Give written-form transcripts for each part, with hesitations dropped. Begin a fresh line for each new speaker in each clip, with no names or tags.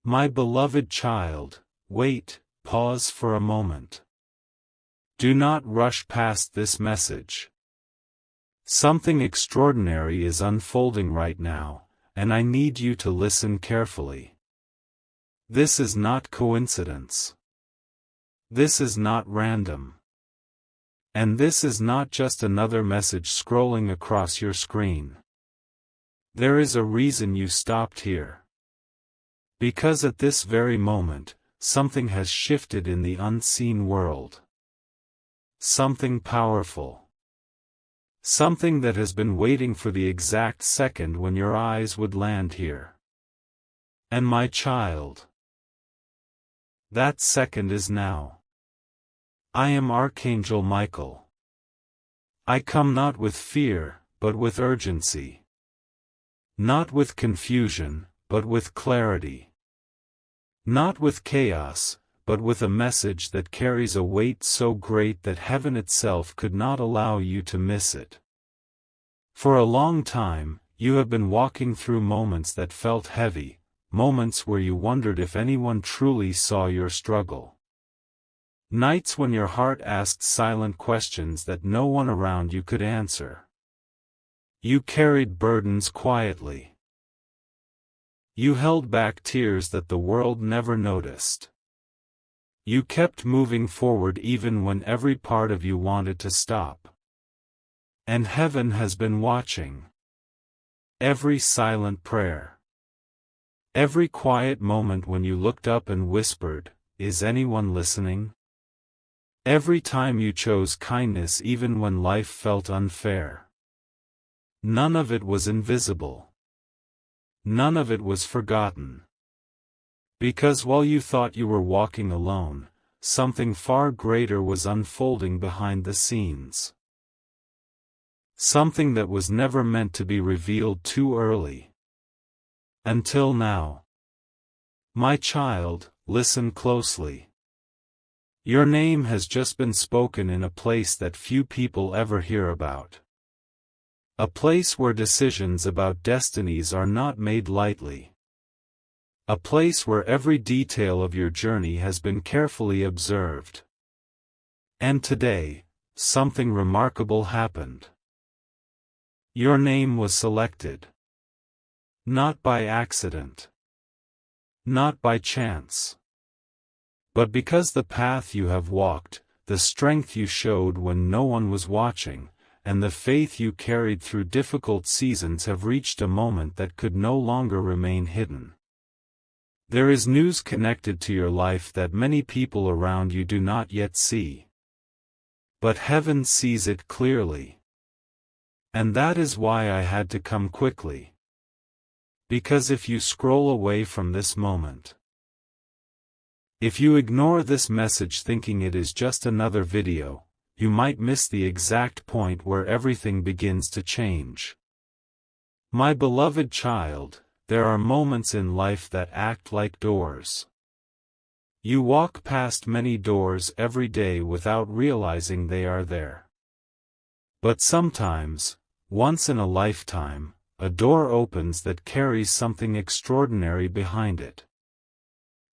My beloved child, wait, pause for a moment. Do not rush past this message. Something extraordinary is unfolding right now, and I need you to listen carefully. This is not coincidence. This is not random. And this is not just another message scrolling across your screen. There is a reason you stopped here. Because at this very moment, something has shifted in the unseen world. Something powerful. Something that has been waiting for the exact second when your eyes would land here. And my child, that second is now. I am Archangel Michael. I come not with fear, but with urgency. Not with confusion, but with clarity. Not with chaos, but with a message that carries a weight so great that heaven itself could not allow you to miss it. For a long time, you have been walking through moments that felt heavy, moments where you wondered if anyone truly saw your struggle. Nights when your heart asked silent questions that no one around you could answer. You carried burdens quietly. You held back tears that the world never noticed. You kept moving forward even when every part of you wanted to stop. And heaven has been watching. Every silent prayer. Every quiet moment when you looked up and whispered, "Is anyone listening?" Every time you chose kindness even when life felt unfair. None of it was invisible. None of it was forgotten. Because while you thought you were walking alone, something far greater was unfolding behind the scenes. Something that was never meant to be revealed too early. Until now. My child, listen closely. Your name has just been spoken in a place that few people ever hear about. A place where decisions about destinies are not made lightly. A place where every detail of your journey has been carefully observed. And today, something remarkable happened. Your name was selected. Not by accident. Not by chance. But because the path you have walked, the strength you showed when no one was watching, and the faith you carried through difficult seasons have reached a moment that could no longer remain hidden. There is news connected to your life that many people around you do not yet see. But heaven sees it clearly. And that is why I had to come quickly. Because if you scroll away from this moment, if you ignore this message thinking it is just another video, you might miss the exact point where everything begins to change. My beloved child, there are moments in life that act like doors. You walk past many doors every day without realizing they are there. But sometimes, once in a lifetime, a door opens that carries something extraordinary behind it.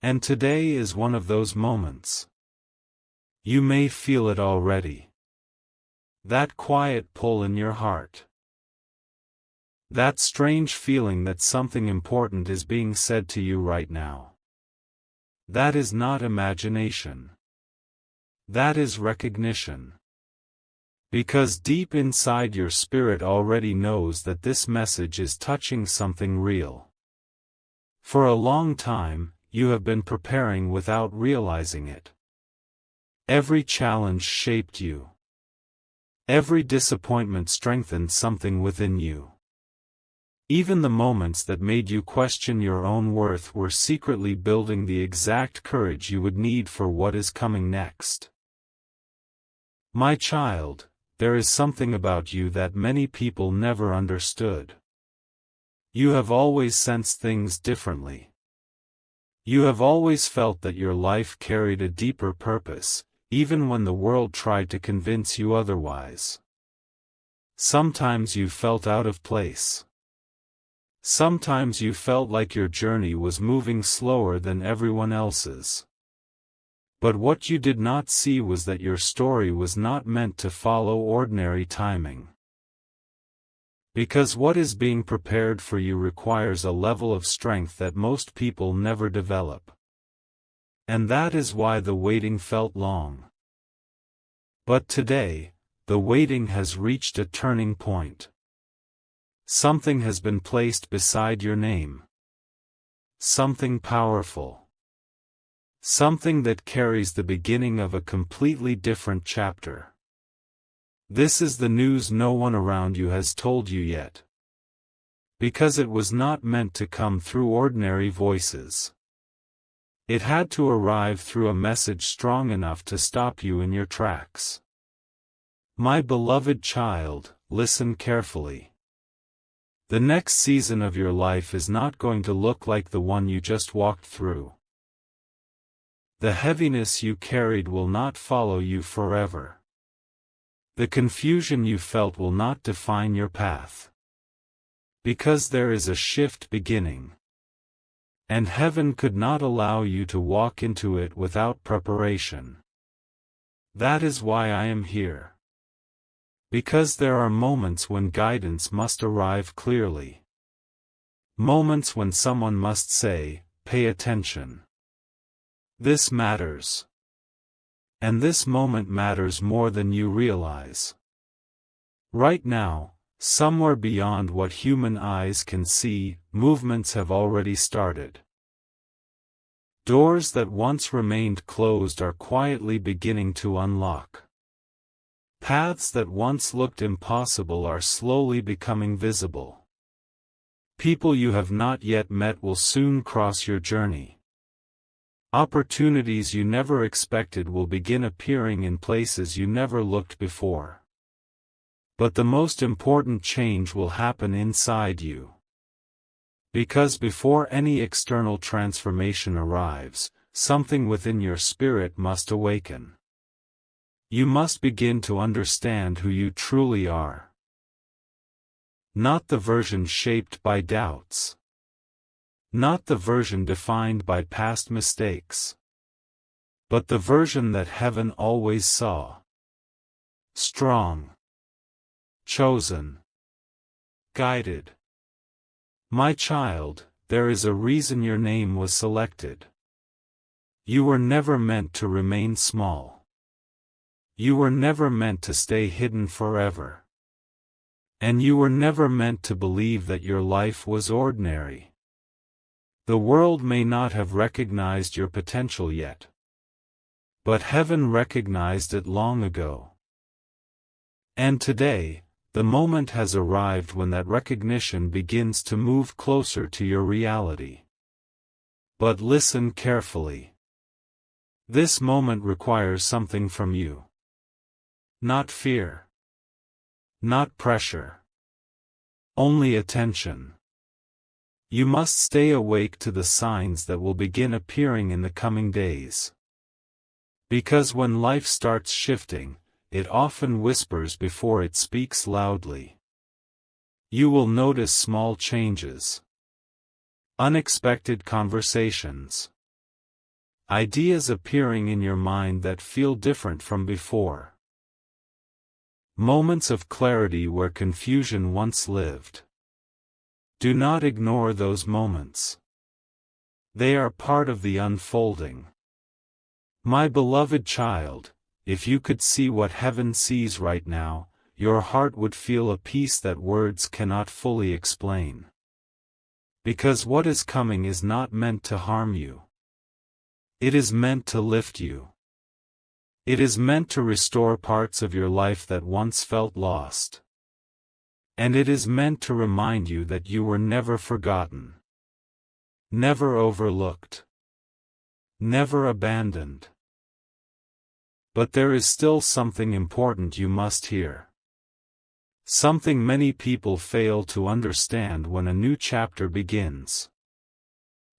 And today is one of those moments. You may feel it already. That quiet pull in your heart. That strange feeling that something important is being said to you right now. That is not imagination. That is recognition. Because deep inside your spirit already knows that this message is touching something real. For a long time, you have been preparing without realizing it. Every challenge shaped you. Every disappointment strengthened something within you. Even the moments that made you question your own worth were secretly building the exact courage you would need for what is coming next. My child, there is something about you that many people never understood. You have always sensed things differently. You have always felt that your life carried a deeper purpose, even when the world tried to convince you otherwise. Sometimes you felt out of place. Sometimes you felt like your journey was moving slower than everyone else's. But what you did not see was that your story was not meant to follow ordinary timing. Because what is being prepared for you requires a level of strength that most people never develop. And that is why the waiting felt long. But today, the waiting has reached a turning point. Something has been placed beside your name. Something powerful. Something that carries the beginning of a completely different chapter. This is the news no one around you has told you yet. Because it was not meant to come through ordinary voices. It had to arrive through a message strong enough to stop you in your tracks. My beloved child, listen carefully. The next season of your life is not going to look like the one you just walked through. The heaviness you carried will not follow you forever. The confusion you felt will not define your path. Because there is a shift beginning. And heaven could not allow you to walk into it without preparation. That is why I am here. Because there are moments when guidance must arrive clearly. Moments when someone must say, pay attention. This matters. And this moment matters more than you realize. Right now, somewhere beyond what human eyes can see, movements have already started. Doors that once remained closed are quietly beginning to unlock. Paths that once looked impossible are slowly becoming visible. People you have not yet met will soon cross your journey. Opportunities you never expected will begin appearing in places you never looked before. But the most important change will happen inside you. Because before any external transformation arrives, something within your spirit must awaken. You must begin to understand who you truly are. Not the version shaped by doubts. Not the version defined by past mistakes. But the version that heaven always saw. Strong. Chosen. Guided. My child, there is a reason your name was selected. You were never meant to remain small. You were never meant to stay hidden forever. And you were never meant to believe that your life was ordinary. The world may not have recognized your potential yet. But heaven recognized it long ago. And today, the moment has arrived when that recognition begins to move closer to your reality. But listen carefully. This moment requires something from you. Not fear. Not pressure. Only attention. You must stay awake to the signs that will begin appearing in the coming days. Because when life starts shifting, it often whispers before it speaks loudly. You will notice small changes. Unexpected conversations. Ideas appearing in your mind that feel different from before. Moments of clarity where confusion once lived. Do not ignore those moments. They are part of the unfolding. My beloved child, if you could see what heaven sees right now, your heart would feel a peace that words cannot fully explain. Because what is coming is not meant to harm you. It is meant to lift you. It is meant to restore parts of your life that once felt lost. And it is meant to remind you that you were never forgotten. Never overlooked. Never abandoned. But there is still something important you must hear. Something many people fail to understand when a new chapter begins.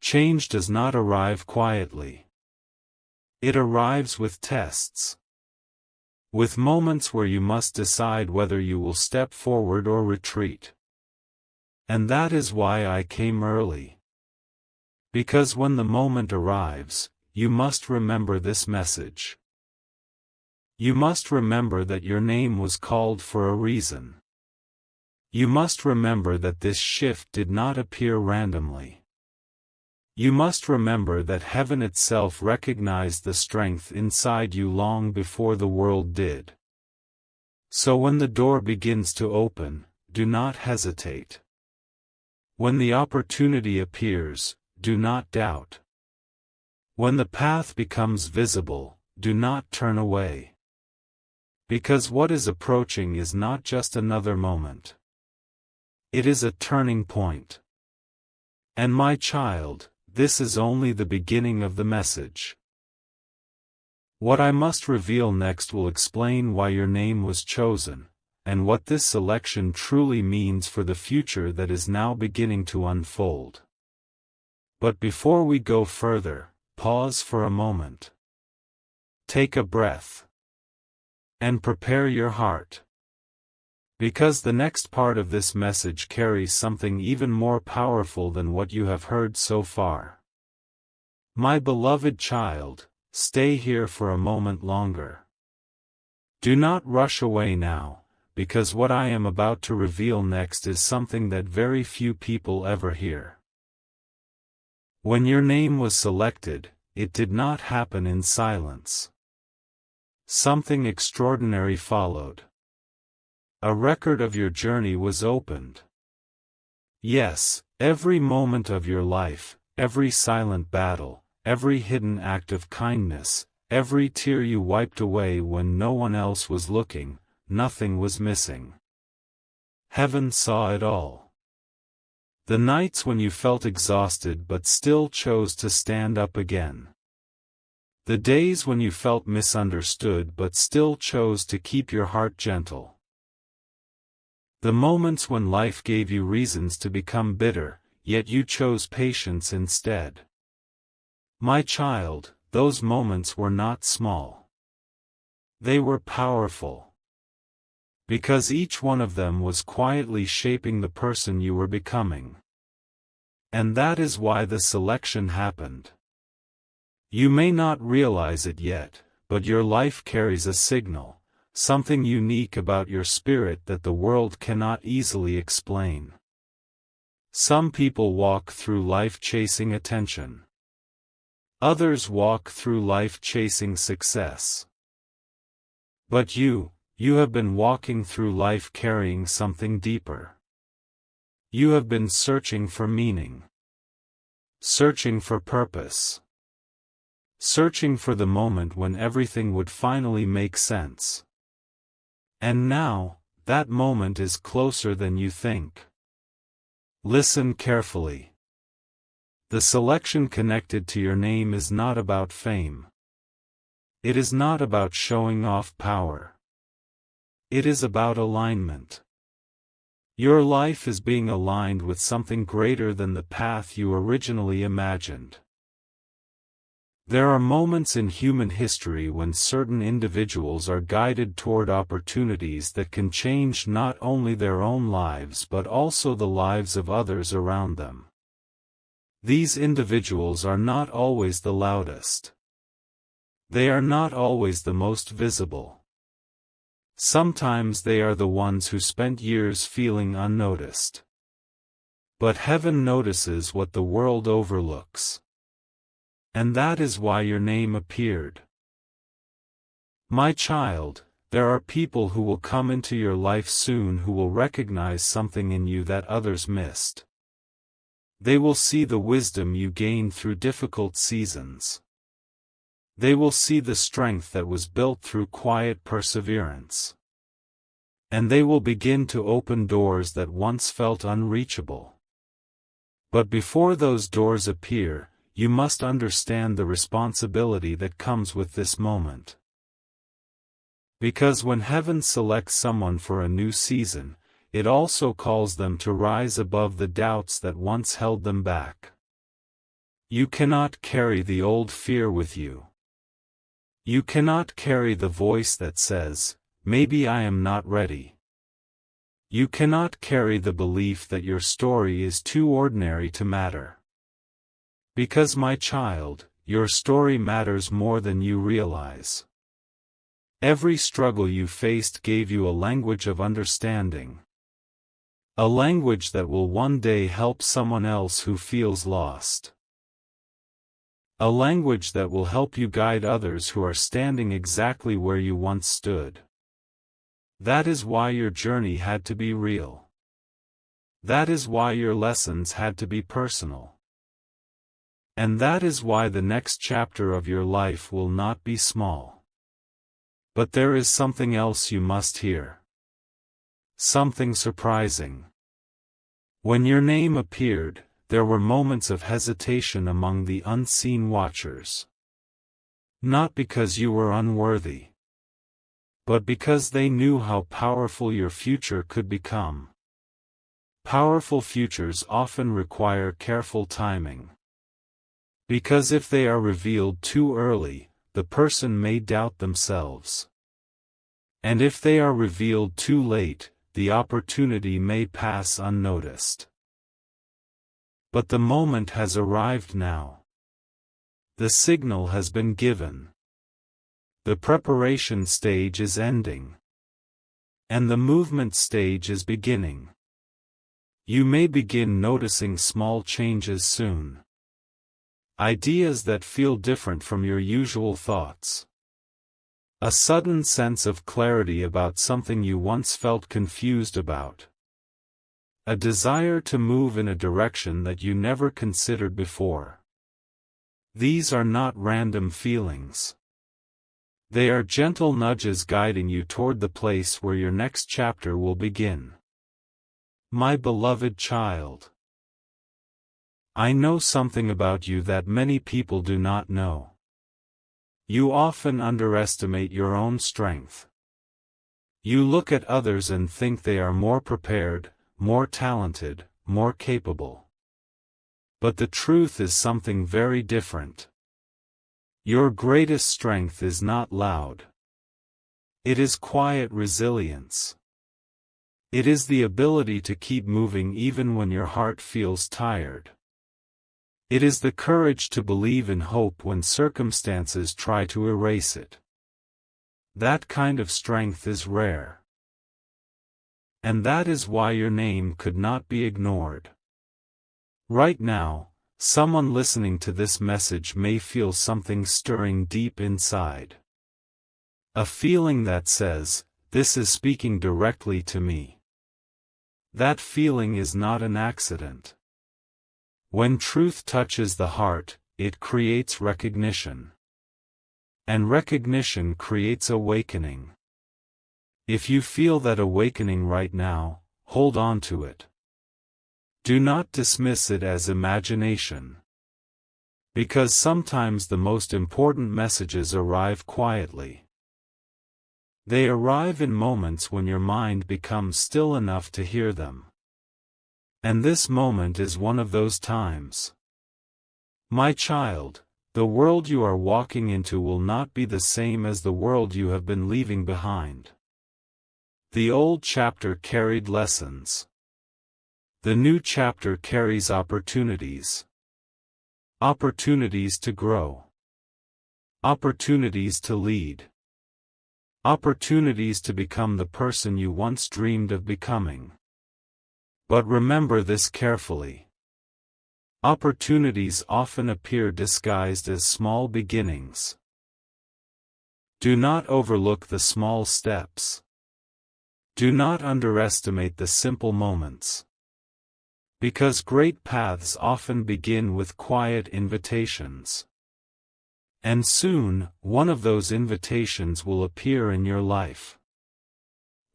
Change does not arrive quietly. It arrives with tests. With moments where you must decide whether you will step forward or retreat. And that is why I came early. Because when the moment arrives, you must remember this message. You must remember that your name was called for a reason. You must remember that this shift did not appear randomly. You must remember that heaven itself recognized the strength inside you long before the world did. So when the door begins to open, do not hesitate. When the opportunity appears, do not doubt. When the path becomes visible, do not turn away. Because what is approaching is not just another moment. It is a turning point. And my child, this is only the beginning of the message. What I must reveal next will explain why your name was chosen, and what this selection truly means for the future that is now beginning to unfold. But before we go further, pause for a moment. Take a breath. And prepare your heart. Because the next part of this message carries something even more powerful than what you have heard so far. My beloved child, stay here for a moment longer. Do not rush away now, because what I am about to reveal next is something that very few people ever hear. When your name was selected, it did not happen in silence. Something extraordinary followed. A record of your journey was opened. Yes, every moment of your life, every silent battle, every hidden act of kindness, every tear you wiped away when no one else was looking, nothing was missing. Heaven saw it all. The nights when you felt exhausted but still chose to stand up again. The days when you felt misunderstood but still chose to keep your heart gentle. The moments when life gave you reasons to become bitter, yet you chose patience instead. My child, those moments were not small. They were powerful. Because each one of them was quietly shaping the person you were becoming. And that is why the selection happened. You may not realize it yet, but your life carries a signal. Something unique about your spirit that the world cannot easily explain. Some people walk through life chasing attention. Others walk through life chasing success. But you have been walking through life carrying something deeper. You have been searching for meaning. Searching for purpose. Searching for the moment when everything would finally make sense. And now, that moment is closer than you think. Listen carefully. The selection connected to your name is not about fame. It is not about showing off power. It is about alignment. Your life is being aligned with something greater than the path you originally imagined. There are moments in human history when certain individuals are guided toward opportunities that can change not only their own lives but also the lives of others around them. These individuals are not always the loudest. They are not always the most visible. Sometimes they are the ones who spent years feeling unnoticed. But heaven notices what the world overlooks. And that is why your name appeared. My child, there are people who will come into your life soon who will recognize something in you that others missed. They will see the wisdom you gained through difficult seasons. They will see the strength that was built through quiet perseverance. And they will begin to open doors that once felt unreachable. But before those doors appear, you must understand the responsibility that comes with this moment. Because when heaven selects someone for a new season, it also calls them to rise above the doubts that once held them back. You cannot carry the old fear with you. You cannot carry the voice that says, "Maybe I am not ready." You cannot carry the belief that your story is too ordinary to matter. Because, my child, your story matters more than you realize. Every struggle you faced gave you a language of understanding. A language that will one day help someone else who feels lost. A language that will help you guide others who are standing exactly where you once stood. That is why your journey had to be real. That is why your lessons had to be personal. And that is why the next chapter of your life will not be small. But there is something else you must hear. Something surprising. When your name appeared, there were moments of hesitation among the unseen watchers. Not because you were unworthy, but because they knew how powerful your future could become. Powerful futures often require careful timing. Because if they are revealed too early, the person may doubt themselves. And if they are revealed too late, the opportunity may pass unnoticed. But the moment has arrived now. The signal has been given. The preparation stage is ending. And the movement stage is beginning. You may begin noticing small changes soon. Ideas that feel different from your usual thoughts. A sudden sense of clarity about something you once felt confused about. A desire to move in a direction that you never considered before. These are not random feelings. They are gentle nudges guiding you toward the place where your next chapter will begin. My beloved child, I know something about you that many people do not know. You often underestimate your own strength. You look at others and think they are more prepared, more talented, more capable. But the truth is something very different. Your greatest strength is not loud. It is quiet resilience. It is the ability to keep moving even when your heart feels tired. It is the courage to believe in hope when circumstances try to erase it. That kind of strength is rare. And that is why your name could not be ignored. Right now, someone listening to this message may feel something stirring deep inside. A feeling that says, "This is speaking directly to me." That feeling is not an accident. When truth touches the heart, it creates recognition. And recognition creates awakening. If you feel that awakening right now, hold on to it. Do not dismiss it as imagination. Because sometimes the most important messages arrive quietly. They arrive in moments when your mind becomes still enough to hear them. And this moment is one of those times. My child, the world you are walking into will not be the same as the world you have been leaving behind. The old chapter carried lessons. The new chapter carries opportunities. Opportunities to grow. Opportunities to lead. Opportunities to become the person you once dreamed of becoming. But remember this carefully. Opportunities often appear disguised as small beginnings. Do not overlook the small steps. Do not underestimate the simple moments. Because great paths often begin with quiet invitations. And soon, one of those invitations will appear in your life.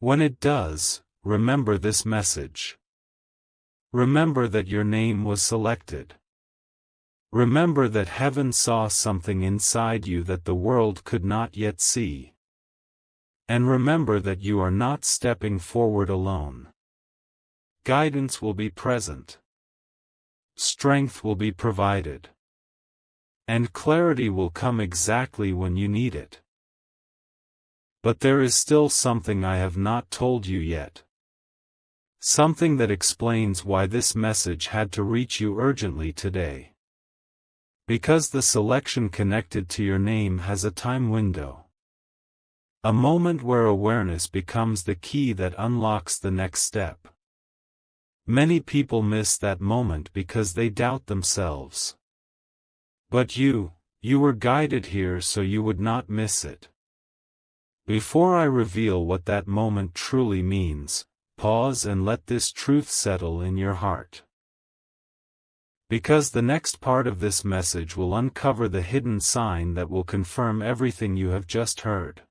When it does, remember this message. Remember that your name was selected. Remember that heaven saw something inside you that the world could not yet see. And remember that you are not stepping forward alone. Guidance will be present. Strength will be provided. And clarity will come exactly when you need it. But there is still something I have not told you yet. Something that explains why this message had to reach you urgently today. Because the selection connected to your name has a time window. A moment where awareness becomes the key that unlocks the next step. Many people miss that moment because they doubt themselves. But you were guided here so you would not miss it. Before I reveal what that moment truly means, pause and let this truth settle in your heart. Because the next part of this message will uncover the hidden sign that will confirm everything you have just heard.